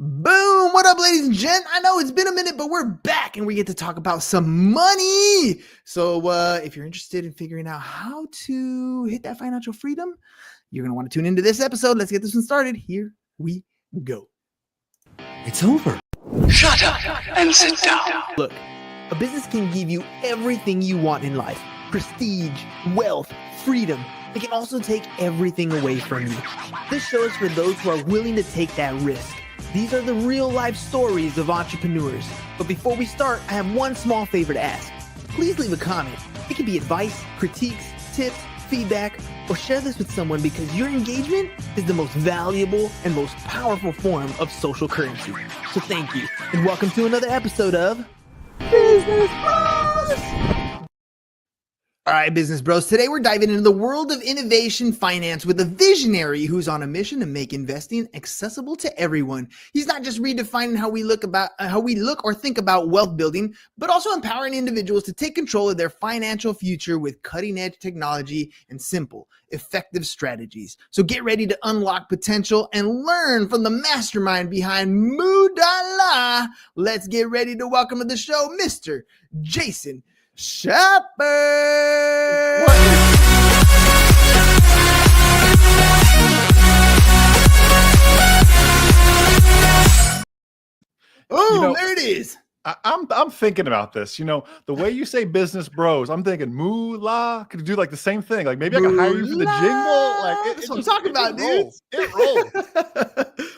Boom! What up, ladies and gents? I know it's been a minute, but we're back and we get to talk about some money. So if you're interested in figuring out how to hit that financial freedom, you're going to want to tune into this episode. Let's get this one started. Here we go. It's over. Shut up and sit down. Look, a business can give you everything you want in life. Prestige, wealth, freedom. It can also take everything away from you. This show is for those who are willing to take that risk. These are the real life stories of entrepreneurs. But before we start, I have one small favor to ask. Please leave a comment. It can be advice, critiques, tips, feedback, or share this with someone because your engagement is the most valuable and most powerful form of social currency. So thank you, and welcome to another episode of Business Bros. All right, business bros. Today we're diving into the world of innovation finance with a visionary who's on a mission to make investing accessible to everyone. He's not just redefining how we look or think about wealth building, but also empowering individuals to take control of their financial future with cutting-edge technology and simple, effective strategies. So get ready to unlock potential and learn from the mastermind behind Moo.la. Let's get ready to welcome to the show, Mr. Jason Schappert. Oh, there it is. I'm thinking about this. You know, the way you say business bros, I'm thinking Moo.la. Could you do like the same thing? Like maybe I could hire you for the jingle. Like that's what I'm talking about, dude. It rolls.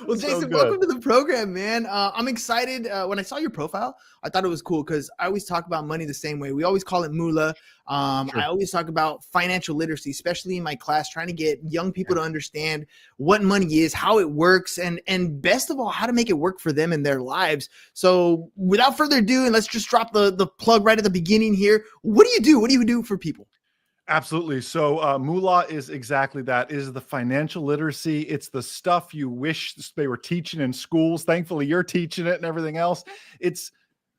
Well, Jason, welcome to the program, man. I'm excited. When I saw your profile, I thought it was cool because I always talk about money the same way. We always call it Moo.la. Sure. I always talk about financial literacy, especially in my class, trying to get young people to understand what money is, how it works, and best of all, how to make it work for them in their lives. So without further ado, and let's just drop the plug right at the beginning here. What do you do? What do you do for people? Absolutely. So Moo.la is exactly that. It is the financial literacy. It's the stuff you wish they were teaching in schools. Thankfully, you're teaching it and everything else. It's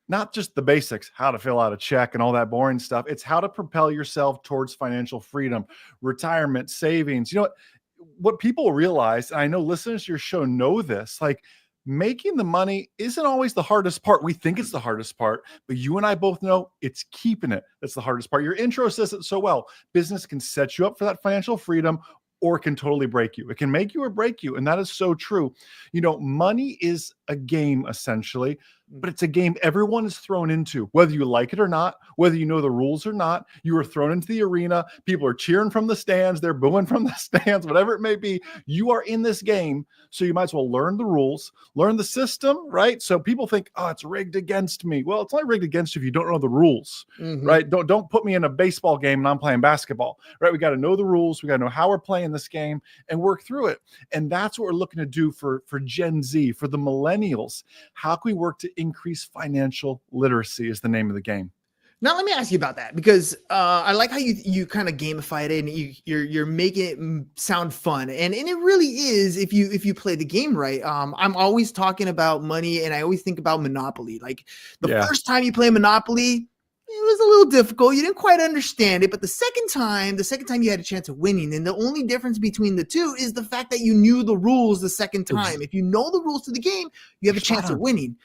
not just the basics, how to fill out a check and all that boring stuff. It's how to propel yourself towards financial freedom, retirement, savings. You know what people realize, and I know listeners to your show know this, like making the money isn't always the hardest part. We think it's the hardest part, but you and I both know it's keeping it that's the hardest part. Your intro says it so well. Business can set you up for that financial freedom, or it can totally break you. It can make you or break you. And that is so true. You know, money is a game essentially, but it's a game everyone is thrown into, whether you like it or not, whether you know the rules or not. You are thrown into the arena. People are cheering from the stands. They're booing from the stands, whatever it may be. You are in this game. So you might as well learn the rules, learn the system, right? So people think, oh, it's rigged against me. Well, it's not rigged against you if you don't know the rules, right? Don't put me in a baseball game and I'm playing basketball, right? We got to know the rules. We got to know how we're playing this game and work through it. And that's what we're looking to do for Gen Z, for the millennials. How can we work to increase financial literacy is the name of the game. Now, let me ask you about that because I like how you kind of gamified it and you're making it sound fun. And it really is if you play the game right. I'm always talking about money and I always think about Monopoly. Like the first time you play Monopoly, it was a little difficult. You didn't quite understand it. But the second time you had a chance of winning. And the only difference between the two is the fact that you knew the rules the second time. If you know the rules to the game, you have a chance of winning.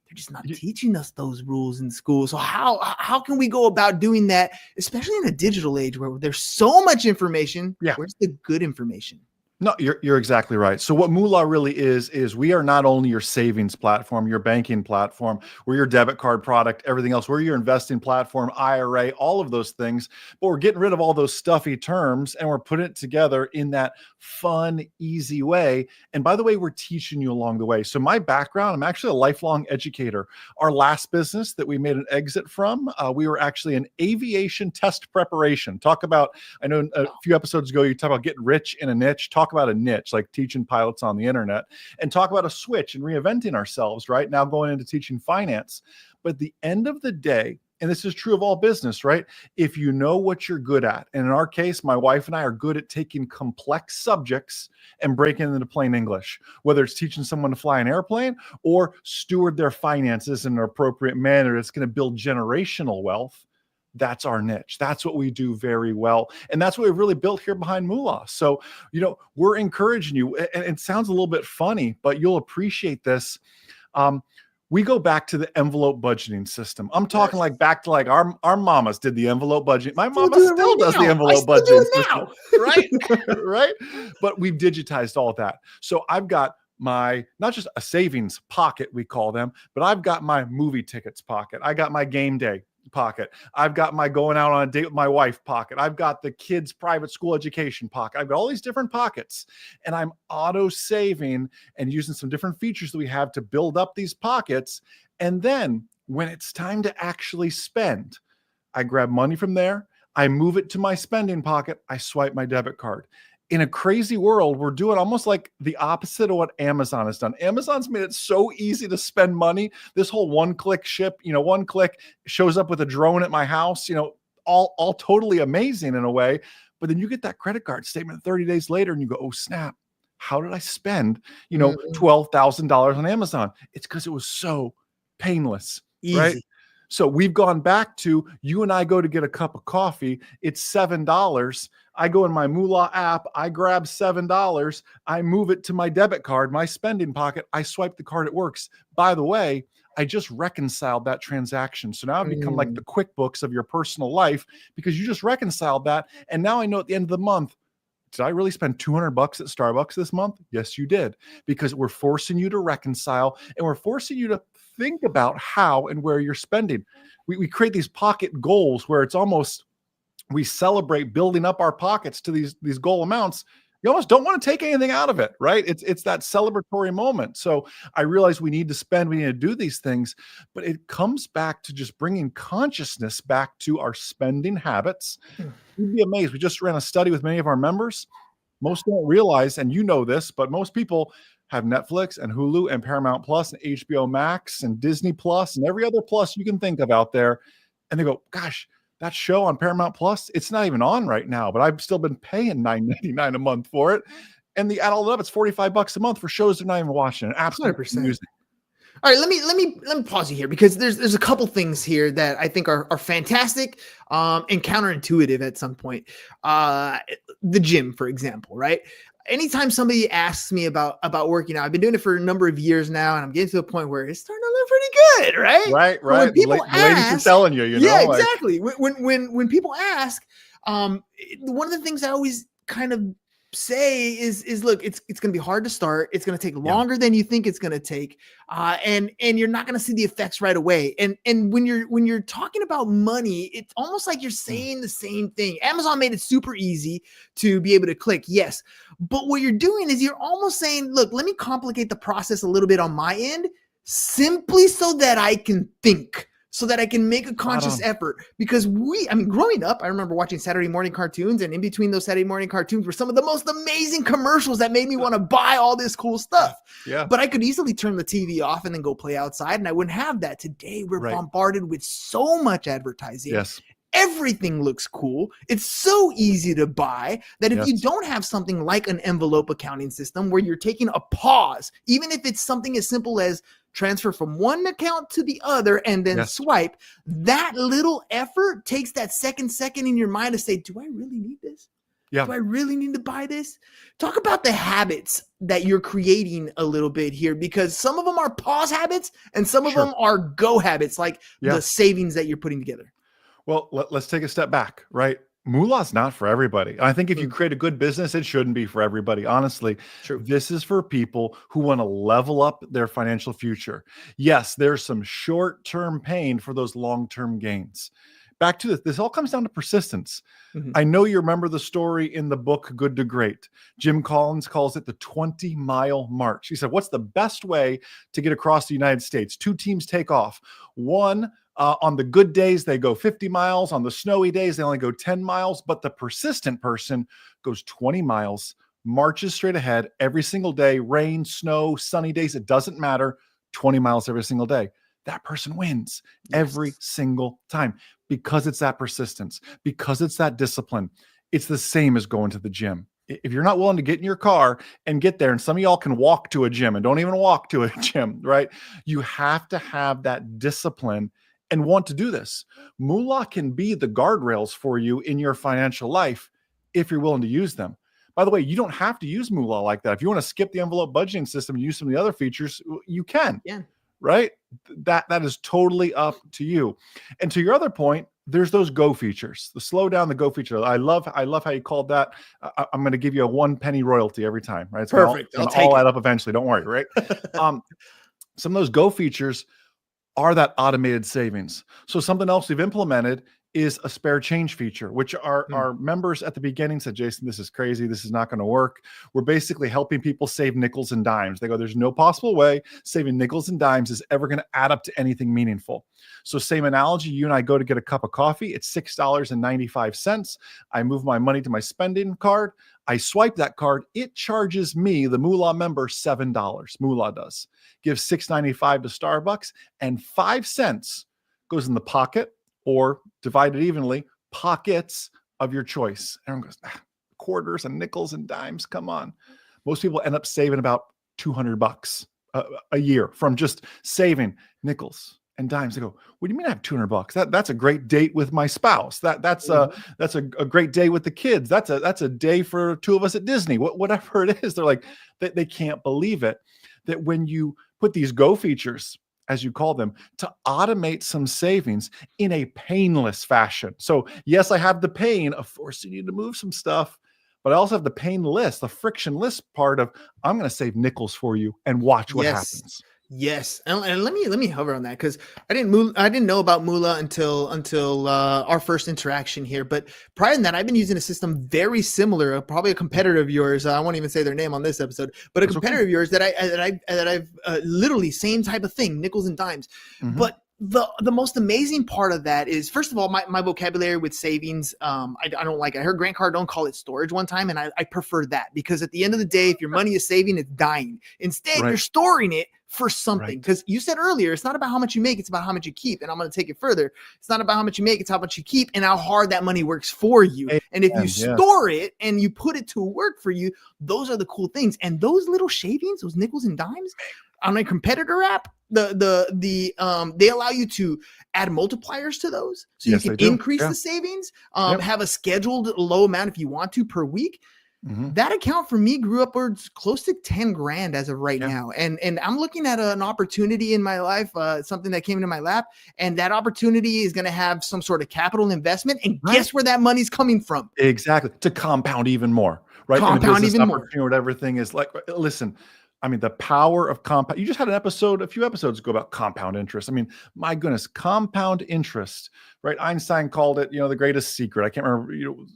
They're just not teaching us those rules in school. So how can we go about doing that, especially in a digital age where there's so much information? Yeah. Where's the good information? No, you're exactly right. So what Moo.la really is we are not only your savings platform, your banking platform, we're your debit card product, everything else. We're your investing platform, IRA, all of those things. But we're getting rid of all those stuffy terms and we're putting it together in that fun, easy way. And by the way, we're teaching you along the way. So my background, I'm actually a lifelong educator. Our last business that we made an exit from, we were actually in aviation test preparation. Talk about, I know a few episodes ago, you talked about getting rich in a niche. Talk about a niche, like teaching pilots on the internet, and talk about a switch and reinventing ourselves, right? Now going into teaching finance. But at the end of the day, and this is true of all business, right? If you know what you're good at, and in our case, my wife and I are good at taking complex subjects and breaking them into plain English, whether it's teaching someone to fly an airplane or steward their finances in an appropriate manner that's going to build generational wealth. That's our niche. That's what we do very well. And that's what we've really built here behind Moo.la. So, we're encouraging you, and it sounds a little bit funny, but you'll appreciate this. We go back to the envelope budgeting system. I'm talking like back to like our mamas did the envelope budget. My mama still does the envelope budgeting system, right? Right. But we've digitized all that. So I've got my, not just a savings pocket, we call them, but I've got my movie tickets pocket. I got my game day pocket. I've got my going out on a date with my wife pocket. I've got the kids' private school education pocket. I've got all these different pockets, and I'm auto saving and using some different features that we have to build up these pockets. And then when it's time to actually spend, I grab money from there. I move it to my spending pocket. I swipe my debit card. In a crazy world, we're doing almost like the opposite of what Amazon has done. Amazon's made it so easy to spend money. This whole one-click ship, one click shows up with a drone at my house, all totally amazing in a way. But then you get that credit card statement 30 days later and you go, oh, snap. How did I spend, $12,000 on Amazon? It's because it was so painless, easy. Right? So we've gone back to, you and I go to get a cup of coffee. It's $7. I go in my Moo.la app. I grab $7. I move it to my debit card, my spending pocket. I swipe the card. It works. By the way, I just reconciled that transaction. So now I've become like the QuickBooks of your personal life because you just reconciled that. And now I know at the end of the month, did I really spend $200 at Starbucks this month? Yes, you did. Because we're forcing you to reconcile and we're forcing you to think about how and where you're spending. We create these pocket goals where it's almost, we celebrate building up our pockets to these goal amounts. You almost don't want to take anything out of it, right? It's that celebratory moment. So I realize we need to spend, we need to do these things, but it comes back to just bringing consciousness back to our spending habits. You'd be amazed. We just ran a study with many of our members. Most don't realize, and you know this, but most people have Netflix and Hulu and Paramount Plus and HBO Max and Disney Plus and every other plus you can think of out there. And they go, gosh, that show on Paramount Plus, it's not even on right now, but I've still been paying $9.99 a month for it. And the add all up, it's $45 a month for shows they're not even watching. Absolutely amusing. All right, let me pause you here because there's a couple things here that I think are fantastic and counterintuitive at some point. The gym, for example, right? Anytime somebody asks me about working out, I've been doing it for a number of years now, and I'm getting to the point where it's starting to look pretty good, right? Right. When people ask, ladies are telling you, yeah, exactly. When people ask, one of the things I always kind of say is look, it's going to be hard to start. It's going to take longer than you think it's going to take, and you're not going to see the effects right away. And when you're talking about money, it's almost like you're saying the same thing. Amazon made it super easy to be able to click yes, but what you're doing is you're almost saying, look, let me complicate the process a little bit on my end, simply so that I can think. So that I can make a conscious effort, because growing up, I remember watching Saturday morning cartoons, and in between those Saturday morning cartoons were some of the most amazing commercials that made me want to buy all this cool stuff. Yeah. But I could easily turn the TV off and then go play outside, and I wouldn't have that. Today, we're bombarded with so much advertising. Yes. Everything looks cool. It's so easy to buy that if you don't have something like an envelope accounting system where you're taking a pause, even if it's something as simple as transfer from one account to the other and then swipe, that little effort takes that second in your mind to say, do I really need this? Yeah. Do I really need to buy this? Talk about the habits that you're creating a little bit here, because some of them are pause habits and some of them are go habits, like the savings that you're putting together. Well, let's take a step back, right? Moo.la is not for everybody. I think if you create a good business, it shouldn't be for everybody. Honestly, this is for people who want to level up their financial future. Yes, there's some short-term pain for those long-term gains. Back to this. This all comes down to persistence. I know you remember the story in the book, Good to Great. Jim Collins calls it the 20-mile march. He said, what's the best way to get across the United States? Two teams take off. One, on the good days, they go 50 miles. On the snowy days, they only go 10 miles. But the persistent person goes 20 miles, marches straight ahead every single day, rain, snow, sunny days, it doesn't matter, 20 miles every single day. That person wins every single time, because it's that persistence, because it's that discipline. It's the same as going to the gym. If you're not willing to get in your car and get there, and some of y'all can walk to a gym and don't even walk to a gym, right? You have to have that discipline and want to do this. Moo.la can be the guardrails for you in your financial life if you're willing to use them. By the way, you don't have to use Moo.la like that. If you want to skip the envelope budgeting system and use some of the other features, you can. Yeah. Right? That is totally up to you. And to your other point, there's those go features, the slow down, the go feature. I love how you called that. I'm going to give you a 1 penny royalty every time, right? It's Perfect. I'll all add up eventually. Don't worry, right? Some of those go features are that automated savings. So something else we've implemented is a spare change feature, which our members at the beginning said, Jason, this is crazy. This is not going to work. We're basically helping people save nickels and dimes. They go, there's no possible way saving nickels and dimes is ever going to add up to anything meaningful. So same analogy, you and I go to get a cup of coffee. It's $6.95. I move my money to my spending card. I swipe that card. It charges me, the Moo.la member, $7. Moo.la does. Gives $6.95 to Starbucks, and 5 cents goes in the pocket, or divided evenly, pockets of your choice. Everyone goes, quarters and nickels and dimes. Come on. Most people end up saving about $200 a year from just saving nickels and dimes. They go, what do you mean I have $200? That's a great date with my spouse. That's a great day with the kids. That's a day for 2 of us at Disney. Whatever it is, they're like, they can't believe it. That when you put these go features, as you call them, to automate some savings in a painless fashion. So yes, I have the pain of forcing you to move some stuff, but I also have the painless, the frictionless part of I'm going to save nickels for you and watch what happens. Yes, and let me hover on that, because I didn't know about Moo.la until our first interaction here. But prior to that, I've been using a system very similar, probably a competitor of yours. I won't even say their name on this episode, but a competitor of yours that I've literally same type of thing, nickels and dimes. Mm-hmm. But the most amazing part of that is, first of all, my vocabulary with savings, I don't like it. I heard Grant Cardone call it storage one time, and I prefer that, because at the end of the day, if your money is saving, it's dying. Instead, you're storing it for something, because you said earlier, it's not about how much you make, it's about how much you keep. And I'm going to take it further. It's not about how much you make, it's how much you keep and how hard that money works for you. And if you store it and you put it to work for you, those are the cool things. And those little shavings, those nickels and dimes on a competitor app, they allow you to add multipliers to those, so you can increase the savings, have a scheduled low amount if you want to per week. That account for me grew upwards close to 10 grand as of right now. And I'm looking at an opportunity in my life, something that came into my lap, and that opportunity is going to have some sort of capital investment. And guess where that money's coming from? Exactly. To compound even more, right? Compound even more. Whatever thing is like, listen, I mean, the power of compound. You just had a few episodes ago about compound interest. I mean, my goodness, compound interest, right? Einstein called it, the greatest secret. I can't remember,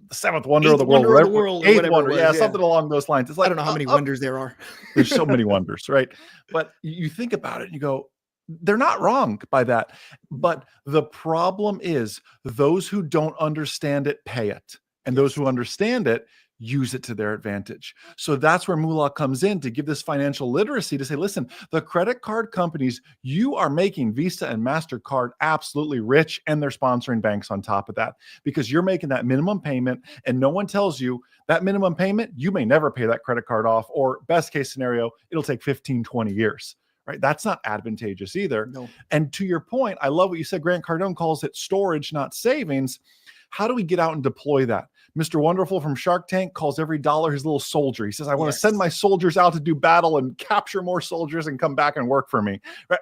the seventh wonder of the world. Eighth wonder, something along those lines. It's like, I don't know how many wonders there are. There's so many wonders, right? But you think about it and you go, they're not wrong by that. But the problem is those who don't understand it pay it. And those who understand it use it to their advantage. So that's where Moo.la comes in, to give this financial literacy, to say, listen, the credit card companies, you are making Visa and MasterCard absolutely rich, and they're sponsoring banks on top of that, because you're making that minimum payment, and no one tells you that minimum payment, you may never pay that credit card off, or best case scenario, it'll take 15, 20 years. Right? That's not advantageous either. No. And to your point, I love what you said. Grant Cardone calls it storage, not savings. How do we get out and deploy that? Mr. Wonderful from Shark Tank calls every dollar his little soldier. He says, I want to send my soldiers out to do battle and capture more soldiers and come back and work for me. Right?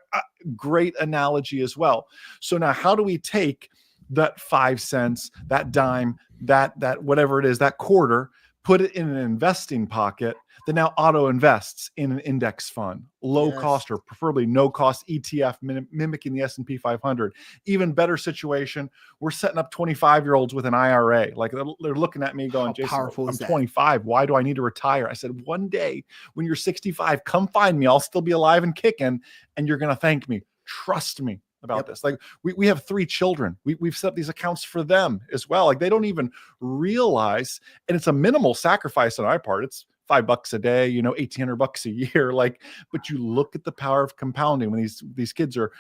Great analogy as well. So now how do we take that 5 cents, that dime, that whatever it is, that quarter, put it in an investing pocket that now auto invests in an index fund, low cost or preferably no cost ETF, mimicking the S&P 500. Even better situation, we're setting up 25-year-olds with an IRA. Like, they're looking at me going, Jason, I'm 25. Why do I need to retire? I said, one day when you're 65, come find me. I'll still be alive and kicking, and you're going to thank me. Trust me about this. Like, we have 3 children. We've set up these accounts for them as well. Like, they don't even realize, and it's a minimal sacrifice on our part. It's $5 a day, $1,800 a year. Like, but you look at the power of compounding when these kids are,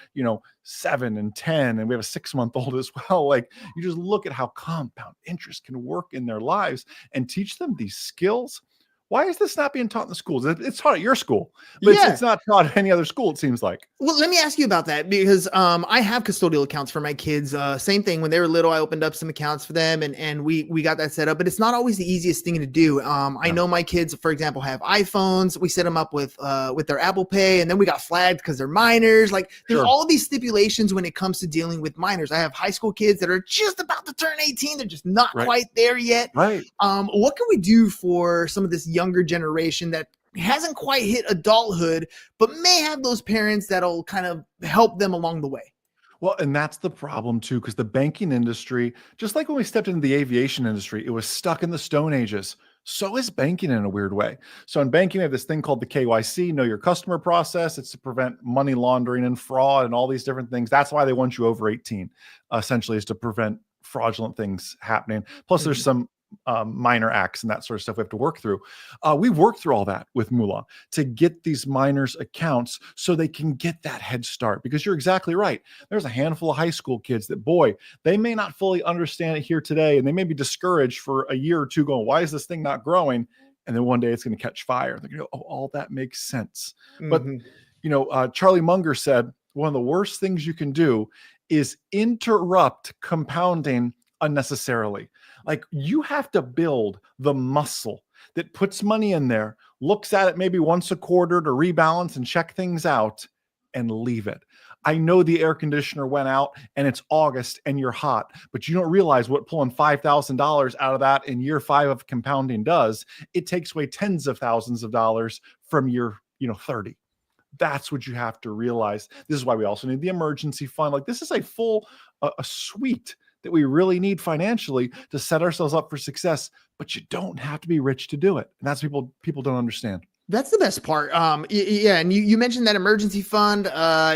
7 and 10, and we have a 6-month-old as well. Like, you just look at how compound interest can work in their lives and teach them these skills. Why is this not being taught in the schools? It's taught at your school, but Yeah. it's not taught at any other school, it seems like. Well, let me ask you about that because I have custodial accounts for my kids. Same thing. When they were little, I opened up some accounts for them, and we got that set up. But it's not always the easiest thing to do. I know my kids, for example, have iPhones. We set them up with their Apple Pay, and then we got flagged because they're minors. Like there's all of these stipulations when it comes to dealing with minors. I have high school kids that are just about to turn 18. They're just not quite there yet. Right. What can we do for some of this younger generation that hasn't quite hit adulthood, but may have those parents that'll kind of help them along the way? Well, and that's the problem too, because the banking industry, just like when we stepped into the aviation industry, it was stuck in the Stone Ages. So is banking in a weird way. So in banking, we have this thing called the KYC, know your customer process. It's to prevent money laundering and fraud and all these different things. That's why they want you over 18, essentially, is to prevent fraudulent things happening. Plus, there's some minor acts and that sort of stuff we have to work through. We've worked through all that with Moo.la to get these minors accounts so they can get that head start, because you're exactly right. There's a handful of high school kids that, boy, they may not fully understand it here today, and they may be discouraged for a year or two going, why is this thing not growing? And then one day it's going to catch fire. They're going to go, oh, all that makes sense. But, Charlie Munger said, one of the worst things you can do is interrupt compounding unnecessarily. Like, you have to build the muscle that puts money in there, looks at it maybe once a quarter to rebalance and check things out, and leave it. I know the air conditioner went out and it's August and you're hot, but you don't realize what pulling $5,000 out of that in year 5 of compounding does. It takes away tens of thousands of dollars from year 30. That's what you have to realize. This is why we also need the emergency fund. Like, this is a full a suite that we really need financially to set ourselves up for success, but you don't have to be rich to do it. And that's people don't understand. That's the best part. Yeah. And you mentioned that emergency fund,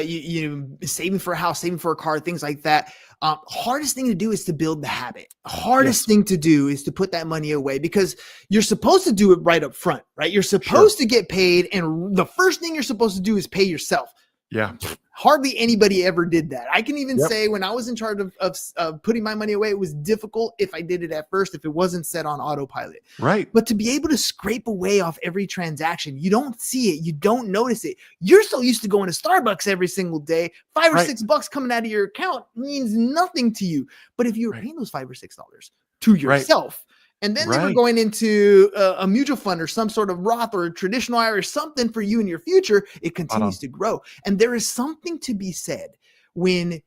you saving for a house, saving for a car, things like that. Hardest thing to do is to build the habit. Hardest thing to do is to put that money away, because you're supposed to do it right up front, right? You're supposed to get paid. And the first thing you're supposed to do is pay yourself. Yeah. Hardly anybody ever did that. I can even say when I was in charge of putting my money away, it was difficult if I did it at first, if it wasn't set on autopilot. Right. But to be able to scrape away off every transaction, you don't see it. You don't notice it. You're so used to going to Starbucks every single day. $5 or $6 coming out of your account means nothing to you. But if you're paying those $5 or $6 to yourself, and then they were going into a mutual fund or some sort of Roth or a traditional IRA or something for you in your future, it continues to grow. And there is something to be said when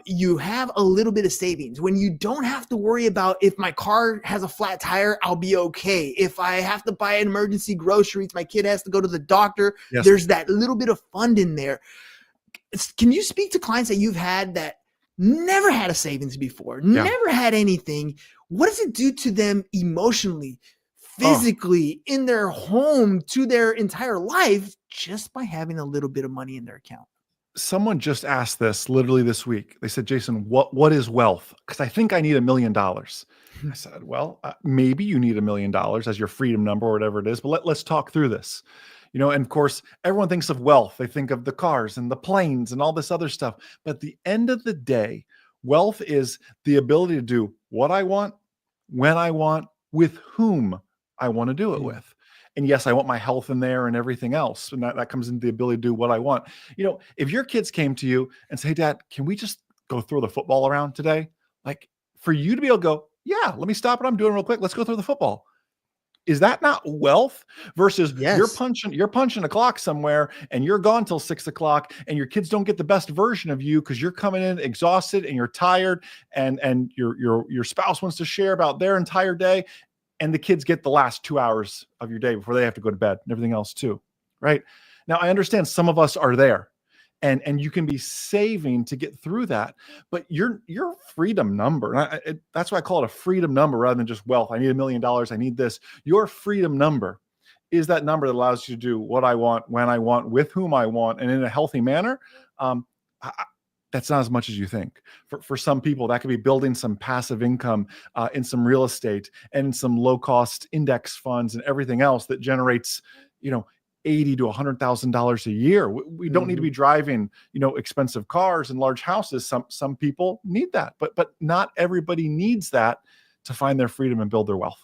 you have a little bit of savings, when you don't have to worry about, if my car has a flat tire, I'll be okay. If I have to buy an emergency groceries, my kid has to go to the doctor, there's that little bit of fund in there. Can you speak to clients that you've had that never had a savings before, never had anything? What does it do to them emotionally, physically, in their home, to their entire life, just by having a little bit of money in their account? Someone just asked this literally this week. They said, Jason, what is wealth? Because I think I need $1 million. I said, well, maybe you need $1 million as your freedom number or whatever it is, but let's talk through this. And of course, everyone thinks of wealth. They think of the cars and the planes and all this other stuff. But at the end of the day, wealth is the ability to do what I want, when I want, with whom I want to do it with. And yes, I want my health in there and everything else. And that comes into the ability to do what I want. If your kids came to you and say, Dad, can we just go throw the football around today? Like, for you to be able to go, yeah, let me stop what I'm doing real quick. Let's go throw the football. Is that not wealth? Versus you're punching a clock somewhere and you're gone till 6 o'clock, and your kids don't get the best version of you because you're coming in exhausted and you're tired, and your spouse wants to share about their entire day, and the kids get the last 2 hours of your day before they have to go to bed and everything else too. Right? Now, I understand some of us are there, and you can be saving to get through that, but your freedom number, that's why I call it a freedom number rather than just wealth. I need $1 million. I need this. Your freedom number is that number that allows you to do what I want, when I want, with whom I want, and in a healthy manner. That's not as much as you think. For some people, that could be building some passive income in some real estate and in some low-cost index funds and everything else that generates, $80,000 to $100,000 a year. We don't need to be driving, expensive cars and large houses. Some people need that, but not everybody needs that to find their freedom and build their wealth.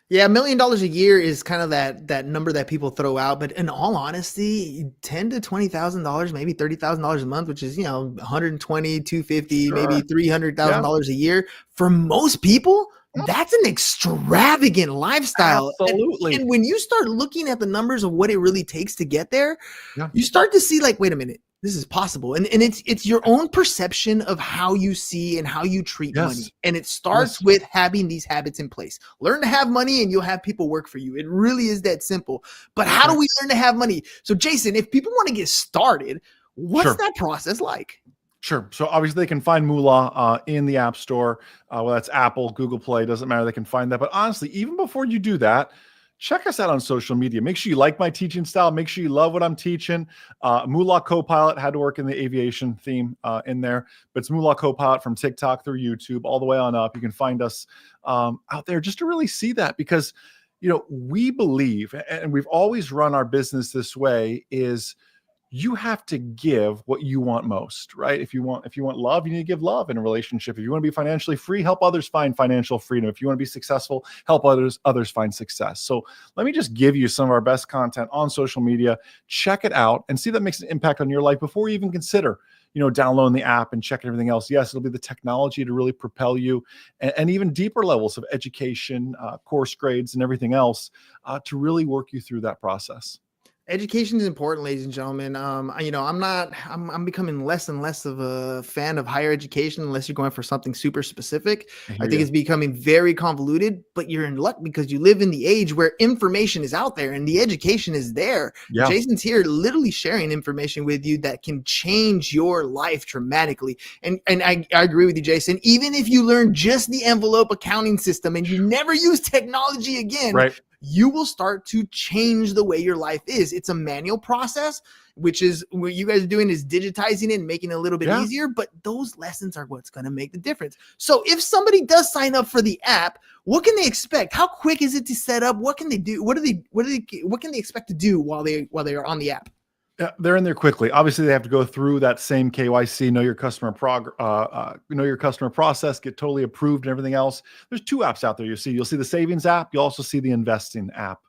Yeah, $1 million a year is kind of that number that people throw out. But in all honesty, ten to $20,000, maybe $30,000 a month, which is 120, 250, maybe Sure. Yeah. $300,000 a year for most people. That's an extravagant lifestyle. Absolutely. And when you start looking at the numbers of what it really takes to get there, Yeah. you start to see like, wait a minute, this is possible. And it's your own perception of how you see and how you treat money. Yes. And it starts Yes. with having these habits in place. Learn to have money and you'll have people work for you. It really is that simple. But how do we learn to have money? So Jason, if people want to get started, what's Sure. that process like? Sure. So obviously they can find Moo.la in the App Store. Well, that's Apple, Google Play, doesn't matter. They can find that. But honestly, even before you do that, check us out on social media. Make sure you like my teaching style. Make sure you love what I'm teaching. Moo.la Copilot had to work in the aviation theme in there, but it's Moo.la Copilot from TikTok through YouTube all the way on up. You can find us out there just to really see that, because we believe, and we've always run our business this way, is you have to give what you want most, right? If you want love, you need to give love in a relationship. If you want to be financially free, help others find financial freedom. If you want to be successful, help others find success. So let me just give you some of our best content on social media. Check it out and see if that makes an impact on your life before you even consider downloading the app and checking everything else. Yes, it'll be the technology to really propel you, and even deeper levels of education, course grades, and everything else to really work you through that process. Education is important, ladies and gentlemen. I'm becoming less and less of a fan of higher education unless you're going for something super specific. I think it's becoming very convoluted, but you're in luck because you live in the age where information is out there and the education is there. Yeah. Jason's here literally sharing information with you that can change your life dramatically. And I agree with you, Jason. Even if you learn just the envelope accounting system and you never use technology again, right, you will start to change the way your life is. It's a manual process, which is what you guys are doing is digitizing it and making it a little bit easier. But those lessons are what's going to make the difference. So if somebody does sign up for the app, what can they expect? How quick is it to set up? What can they do? What can they expect to do while they are on the app? Yeah, they're in there quickly. Obviously, they have to go through that same KYC, know your customer process, get totally approved, and everything else. There's two apps out there. You'll see the savings app. You'll also see the investing app.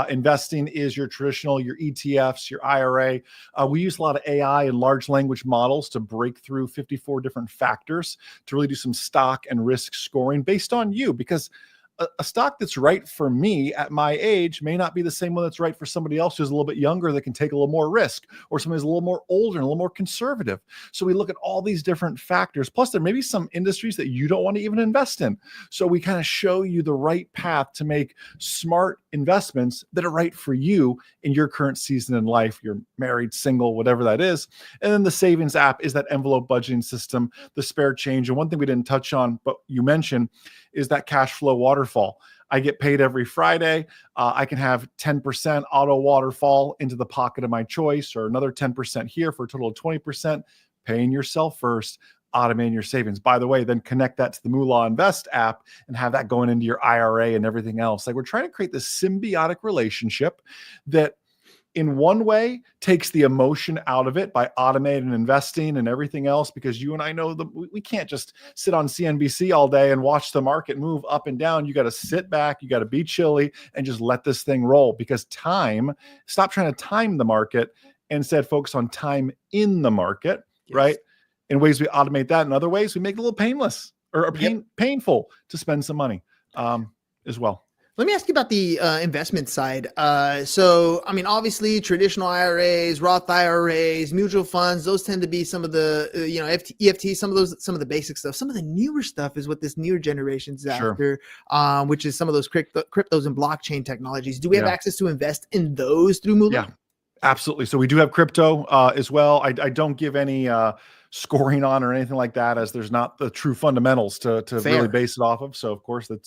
Investing is your traditional, your ETFs, your IRA. We use a lot of AI and large language models to break through 54 different factors to really do some stock and risk scoring based on you, because a stock that's right for me at my age may not be the same one that's right for somebody else who's a little bit younger that can take a little more risk, or somebody who's a little more older and a little more conservative. So we look at all these different factors. Plus, there may be some industries that you don't want to even invest in. So we kind of show you the right path to make smart investments that are right for you in your current season in life. You're married, single, whatever that is. And then the savings app is that envelope budgeting system, the spare change. And one thing we didn't touch on, but you mentioned, is that cash flow waterfall. I get paid every Friday. I can have 10% auto waterfall into the pocket of my choice, or another 10% here for a total of 20%. Paying yourself first, automating your savings. By the way, then connect that to the Moo.la Invest app and have that going into your IRA and everything else. Like, we're trying to create this symbiotic relationship that in one way takes the emotion out of it by automating investing and everything else, because you and I know that we can't just sit on CNBC all day and watch the market move up and down. You got to sit back, you got to be chilly and just let this thing roll, because stop trying to time the market, instead focus on time in the market, right? In ways we automate that. In other ways, we make it a little painless or painful to spend some money as well. Let me ask you about the investment side. So, I mean, obviously, traditional IRAs, Roth IRAs, mutual funds, those tend to be some of the, EFT, some of the basic stuff. Some of the newer stuff is what this newer generation's after, which is some of those cryptos and blockchain technologies. Do we have access to invest in those through Moo.la? Yeah, absolutely. So we do have crypto as well. I don't give any scoring on or anything like that, as there's not the true fundamentals to really base it off of. So of course it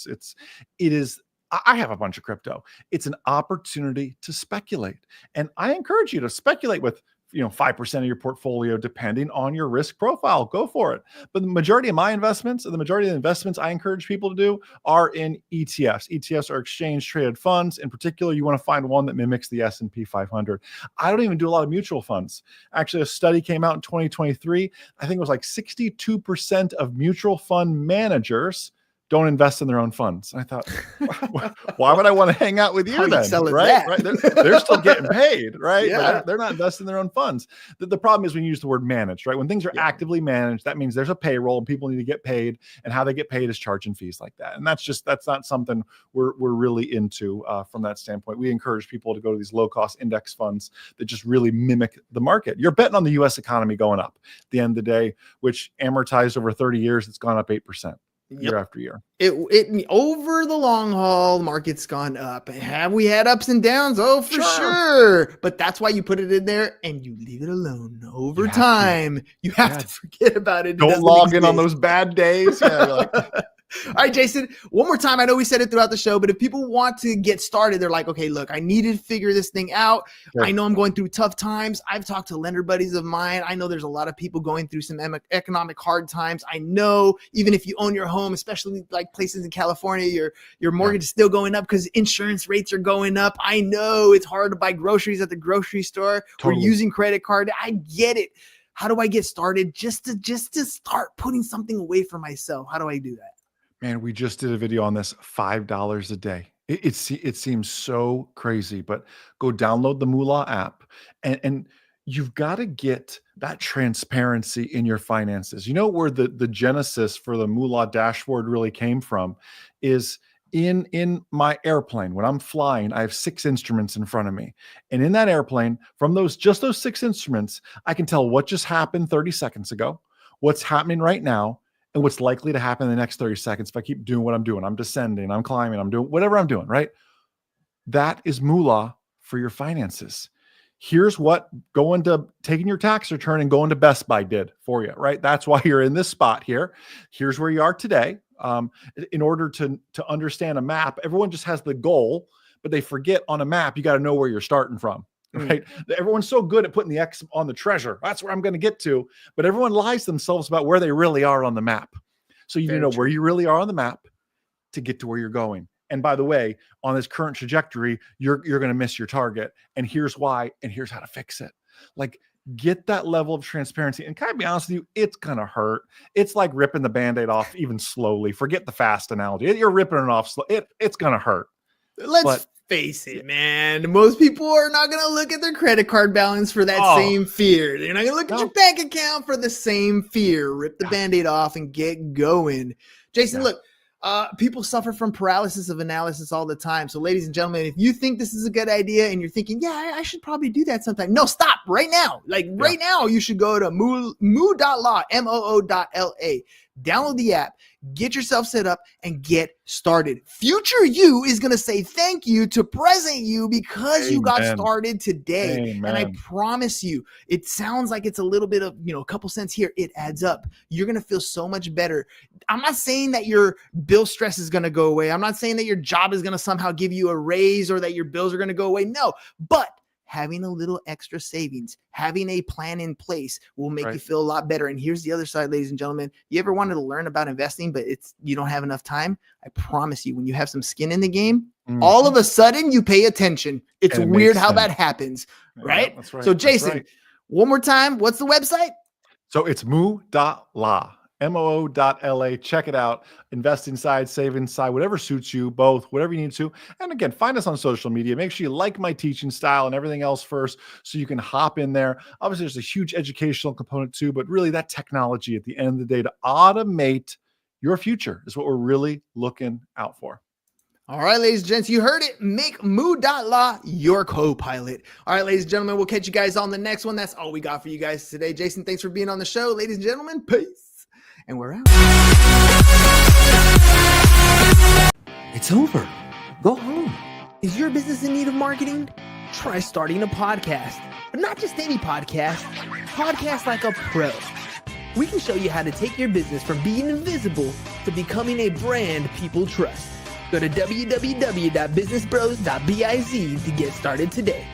is. I have a bunch of crypto. It's an opportunity to speculate. And I encourage you to speculate with, 5% of your portfolio, depending on your risk profile. Go for it. But the majority of my investments, the majority of the investments I encourage people to do, are in ETFs. ETFs are exchange traded funds. In particular, you want to find one that mimics the S&P 500. I don't even do a lot of mutual funds. Actually, a study came out in 2023. I think it was like 62% of mutual fund managers don't invest in their own funds. And I thought, why would I want to hang out with you then? Right? They're still getting paid, right? Yeah. But they're not investing in their own funds. The problem is when you use the word managed, right? When things are actively managed, that means there's a payroll and people need to get paid, and how they get paid is charging fees like that. And that's not something we're really into from that standpoint. We encourage people to go to these low-cost index funds that just really mimic the market. You're betting on the U.S. economy going up at the end of the day, which amortized over 30 years, it's gone up 8%. Year after year. It over the long haul, the market's gone up. Have we had ups and downs? Oh, for sure. But that's why you put it in there and you leave it alone. Over time, you have to forget about it. Don't log in on those bad days. Yeah, all right, Jason, one more time. I know we said it throughout the show, but if people want to get started, they're like, okay, look, I need to figure this thing out. Sure. I know I'm going through tough times. I've talked to lender buddies of mine. I know there's a lot of people going through some economic hard times. I know even if you own your home, especially like places in California, your mortgage is still going up because insurance rates are going up. I know it's hard to buy groceries at the grocery store. Totally. We're using credit card. I get it. How do I get started just to start putting something away for myself? How do I do that? Man, we just did a video on this, $5 a day. It seems so crazy, but go download the Moo.la app and you've got to get that transparency in your finances. You know where the genesis for the Moo.la dashboard really came from is in my airplane. When I'm flying, I have 6 instruments in front of me. And in that airplane, from those 6 instruments, I can tell what just happened 30 seconds ago, what's happening right now, and what's likely to happen in the next 30 seconds if I keep doing what I'm doing. I'm descending, I'm climbing, I'm doing whatever I'm doing, right? That is Moo.la for your finances. Here's what taking your tax return and going to Best Buy did for you, right? That's why you're in this spot here. Here's where you are today. In order to understand a map, everyone just has the goal, but they forget on a map, you got to know where you're starting from. Right. Everyone's so good at putting the X on the treasure. That's where I'm going to get to. But everyone lies to themselves about where they really are on the map. So you need to know where you really are on the map to get to where you're going. And by the way, on this current trajectory, you're going to miss your target. And here's why. And here's how to fix it. Like, get that level of transparency. And can I be honest with you? It's going to hurt. It's like ripping the Band-Aid off even slowly. Forget the fast analogy. You're ripping it off slow. It's going to hurt. Let's face it, man. Most people are not going to look at their credit card balance for that same fear. They're not going to look at your bank account for the same fear. Rip the Band-Aid off and get going. Jason, look, people suffer from paralysis of analysis all the time. So ladies and gentlemen, if you think this is a good idea and you're thinking, yeah, I should probably do that sometime. No, stop right now. Like right now, you should go to Moo.la, Moo.la. Download the app, get yourself set up, and get started. Future you is going to say thank you to present you because you got started today. Amen. And I promise you, it sounds like it's a little bit of, a couple cents here. It adds up. You're going to feel so much better. I'm not saying that your bill stress is going to go away. I'm not saying that your job is going to somehow give you a raise or that your bills are going to go away. No, but having a little extra savings, having a plan in place will make you feel a lot better. And here's the other side, ladies and gentlemen. You ever wanted to learn about investing, but you don't have enough time? I promise you, when you have some skin in the game, all of a sudden you pay attention. It's weird how that happens, right? Yeah, that's right. So Jason, one more time, what's the website? So it's Moo.la. Moo.la. Check it out. Investing side, saving side, whatever suits you, both, whatever you need to. And again, find us on social media. Make sure you like my teaching style and everything else first so you can hop in there. Obviously, there's a huge educational component too, but really that technology at the end of the day to automate your future is what we're really looking out for. All right, ladies and gents, you heard it. Make Moo.la your co-pilot. All right, ladies and gentlemen, we'll catch you guys on the next one. That's all we got for you guys today. Jason, thanks for being on the show. Ladies and gentlemen, peace. And we're out. It's over. Go home. Is your business in need of marketing? Try starting a podcast. But not just any podcast. Podcast like a pro. We can show you how to take your business from being invisible to becoming a brand people trust. Go to www.businessbros.biz to get started today.